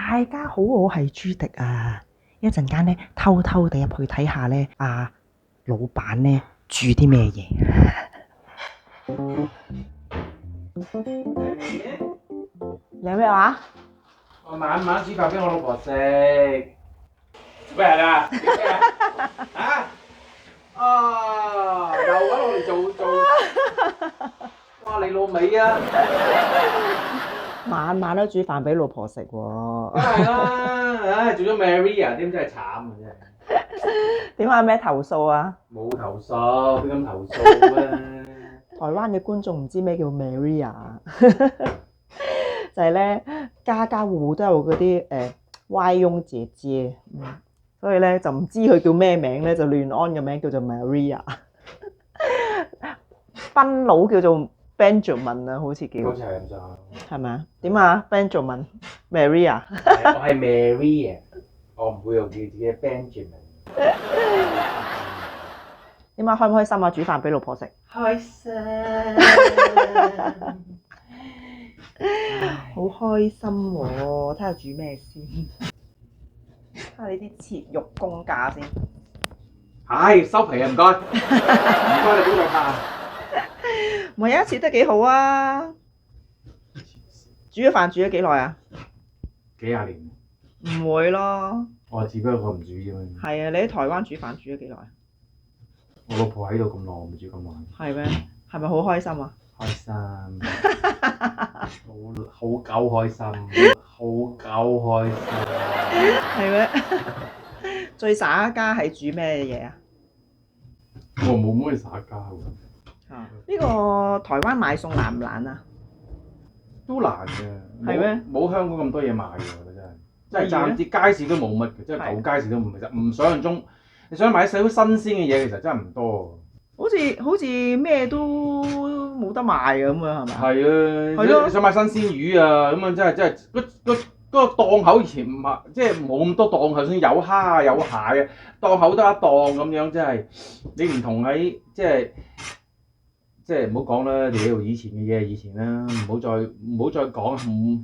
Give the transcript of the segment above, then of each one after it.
大家好，我係朱迪啊！一陣間咧，偷偷地入去睇下咧，老闆咧煮啲咩嘢？你有咩話？我晚晚煮飯俾我老婆食。咩嚟㗎？嚇？又揾我嚟做，哇你老味啊！晚晚都煮飯俾老婆食喎。梗係啦，唉，做咗 Maria 添，真係慘啊！真係。點解有咩投訴啊？冇投訴，邊敢投訴啊？台灣嘅觀眾唔知咩叫 Maria， 就係咧家家戶戶都有嗰啲歪翁姐姐，所以咧就唔知佢叫咩名咧，就亂安嘅名叫做 Maria。賓佬叫做 Benjamin 啊，好似叫。好似係咁上下。係咪啊？點啊 ？Benjamin、Maria。我係 Maria，我唔會用自己嘅 Benjamin。點啊？開唔開心啊？煮飯俾老婆食。開心。好開心喎！睇下煮咩先。睇下你啲切肉公價先。係收皮啊！唔該，唔該你幫我拍。唔係有一次都幾好啊！煮咗飯煮咗幾耐啊？幾廿年。唔會咯。我只不過唔煮啫嘛。係啊！你喺台灣煮飯煮咗幾耐？我老婆喺度咁耐，我唔煮咁耐。係咩？係咪好開心啊？開心，好鳩開心，好鳩開心。係咩？最耍家係煮咩嘢啊？我冇乜嘢撒家喎。呢個台灣買餸難唔難啊？都難嘅。係咩？冇香港咁多嘢賣㗎，真係暫時街市都冇乜嘅，即係舊街市都唔，其實唔想象中。你想買少少新鮮嘅嘢，其實真係唔多。好似咩都冇得賣咁啊，係咪？係啊，係咯。你想買新鮮魚啊，咁啊真係嗰個檔口以前唔係，即係冇咁多檔口，就算有蝦啊有蟹啊，檔口得一檔咁樣，真係你唔同喺即係唔好講啦，屌以前嘅嘢係以前啦，唔好再講，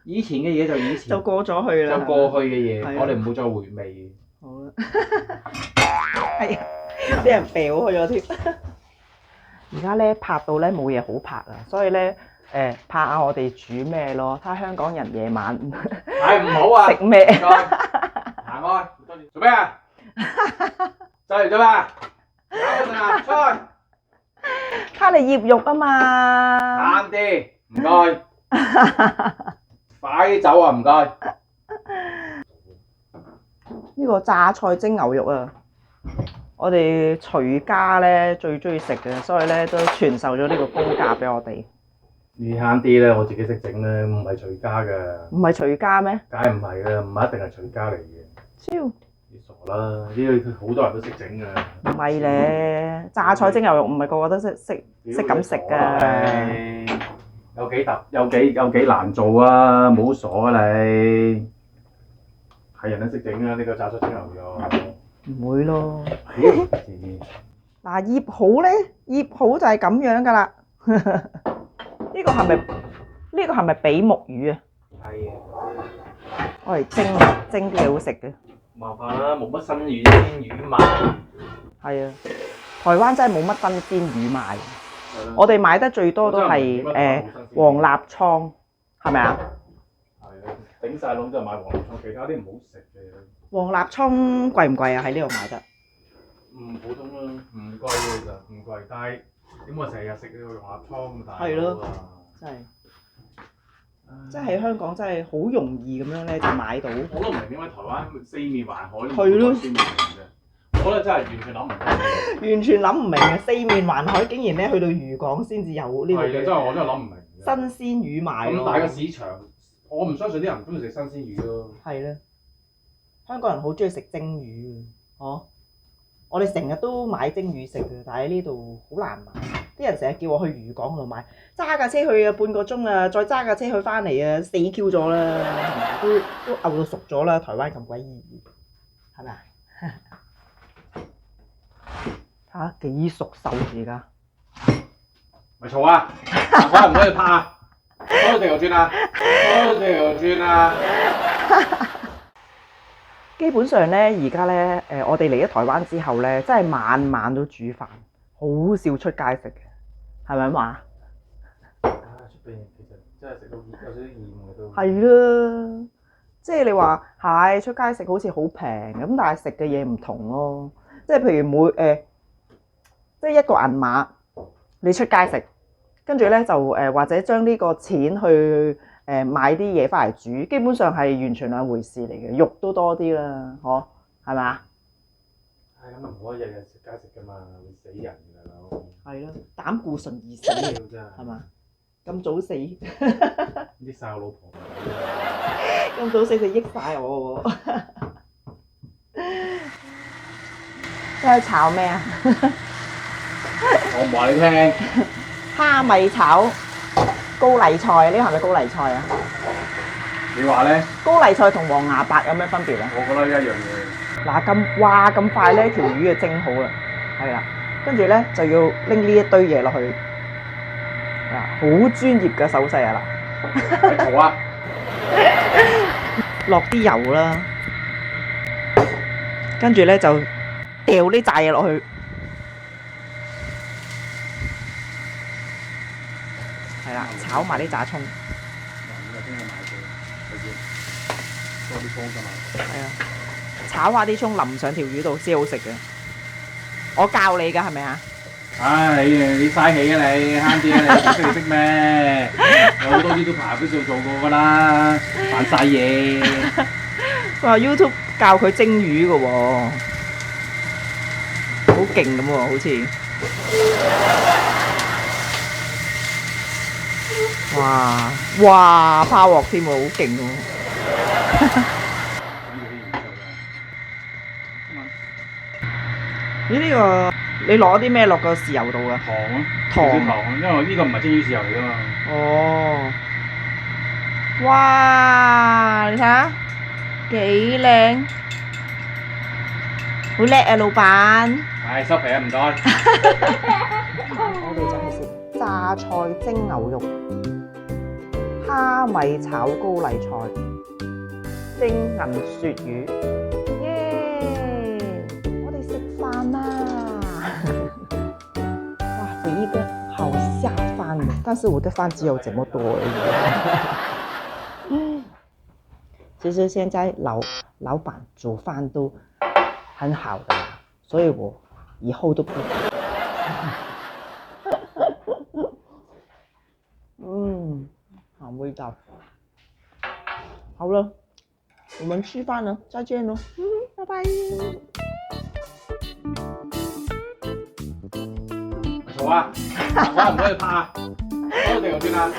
以前嘅嘢就以前，就過咗去啦，就過去嘅嘢，係啊我哋唔好再回味。好啦，係啊，啲人掉去咗添。而家咧拍到咧冇嘢好拍啊，所以咧拍下我哋煮咩咯，睇下香港人夜晚係唔好啊！食咩？行開，做咩啊？就嚟做咩啊？搞嗰陣啊，出去！睇你醃肉啊嘛。慳啲，唔該。快啲走啊！唔該。呢個榨菜蒸牛肉啊，我哋徐家咧最中意食嘅，所以咧都傳授咗呢個功架俾我哋。你慳啲咧，我自己識整咧，唔係徐家嘅。唔係徐家咩？梗係唔係啦，唔係一定係徐家嚟嘅。超你傻啦！呢個好多人都識整㗎。唔係咧，榨菜蒸牛肉唔係個個都識咁食㗎。有幾難做啊！冇傻啊你！係人都識整啊！呢個榨菜蒸牛肉。唔會咯。屌！嗱，醃好咧，醃好就係咁樣㗎啦。呢個係咪比目魚啊？係啊。我嚟蒸啲嘢好食嘅。麻煩啦，冇乜新鮮魚賣。係啊，台灣真係冇乜新鮮魚賣。我哋買得最多都係黃立倉，係咪啊？係啊，頂晒籠就買黃立倉，其他啲唔好食嘅。黃立倉貴唔貴啊？喺呢度買得？普通啦，唔貴嘅其實，唔貴，但係點我成日食呢個黃立倉咁大係咯，真係。即係喺香港真係好容易咁樣咧就買到。我都唔明點解台灣四面環海都係咯，先明嘅。我覺得真係完全諗唔明。完全諗唔明嘅，四面環海竟然咧去到漁港先至有呢個嘅。係啊，我真係諗唔明。新鮮魚賣咯。咁大個市場，我唔相信啲人中意食新鮮魚咯。係啦，香港人好中意食蒸魚嘅，嗬。我哋成日都買蒸魚食嘅，但係呢度好難買。啲人成日叫我去漁港度買，揸架車去啊半個鐘啊，再揸架車去翻嚟啊，死 Q 咗啦，都漚到熟咗啦。台灣咁鬼易，係咪啊？睇下幾熟手而家。咪嘈啊！唔該唔該你拍啊！開地球轉啊！開地球轉啊！基本上咧，而家咧，我哋嚟咗台灣之後咧，真係晚晚都煮飯，好少出街食嘅，係咪咁話？出邊其實真係食到有少少厭嘅都。係啦，即係你話係出街食好似好平咁，但係食嘅嘢唔同咯。即係譬如即係一個銀碼，你出街食，跟住咧就或者將呢個錢去買啲嘢翻嚟煮，基本上係完全兩回事嚟嘅，肉都多啲啦，嗬，係咪啊？唉，咁啊唔可以日日食街食噶嘛，會死人㗎大佬。係咯，膽固醇易死，真係。係嘛？咁早死，益晒我老婆。咁早死就益晒我喎。即係炒咩啊？我唔話你聽。蝦米炒高麗菜，呢個係咪高麗菜啊？你話咧？高麗菜同黃芽白有咩分別咧？我覺得一樣嘢。嗱咁快咧，條魚就蒸好啦，係啦，跟住咧就要拎呢一堆嘢落去，好專業嘅手勢啊嗱。好啊！落啲油啦，跟住咧就掉呢扎嘢落去，係啦，炒埋呢扎葱，多啲葱㗎嘛。係啊，炒下啲葱淋上條魚度先好食嘅。我教你㗎係咪啊？唉，你嘥氣啊你，慳啲啊你，識你識咩？有好多 YouTuber 都做過㗎啦，扮晒嘢。佢話 YouTube 教佢蒸魚嘅喎，好勁咁喎，好似。哇，拋鑊添喎，好勁喎！咦？呢個你攞啲咩落個豉油度啊？糖咯，糖少少糖，因為呢個唔係蒸魚豉油嚟㗎嘛。哦，哇！你睇下幾靚，好叻啊，老闆！唉，收皮啊，唔該。我哋就係食榨菜蒸牛肉、蝦米炒高麗菜、蒸銀鱈魚，耶！我哋食飯啦！哇，肥一個好下飯的，但是我的飯只有這麼多而已。其實現在老闆煮飯都很好的，所以我以後都不。好味道。好了，我們吃飯了，再見咯。拜拜。嘈啊！可唔可以拍啊？開地球轉啊！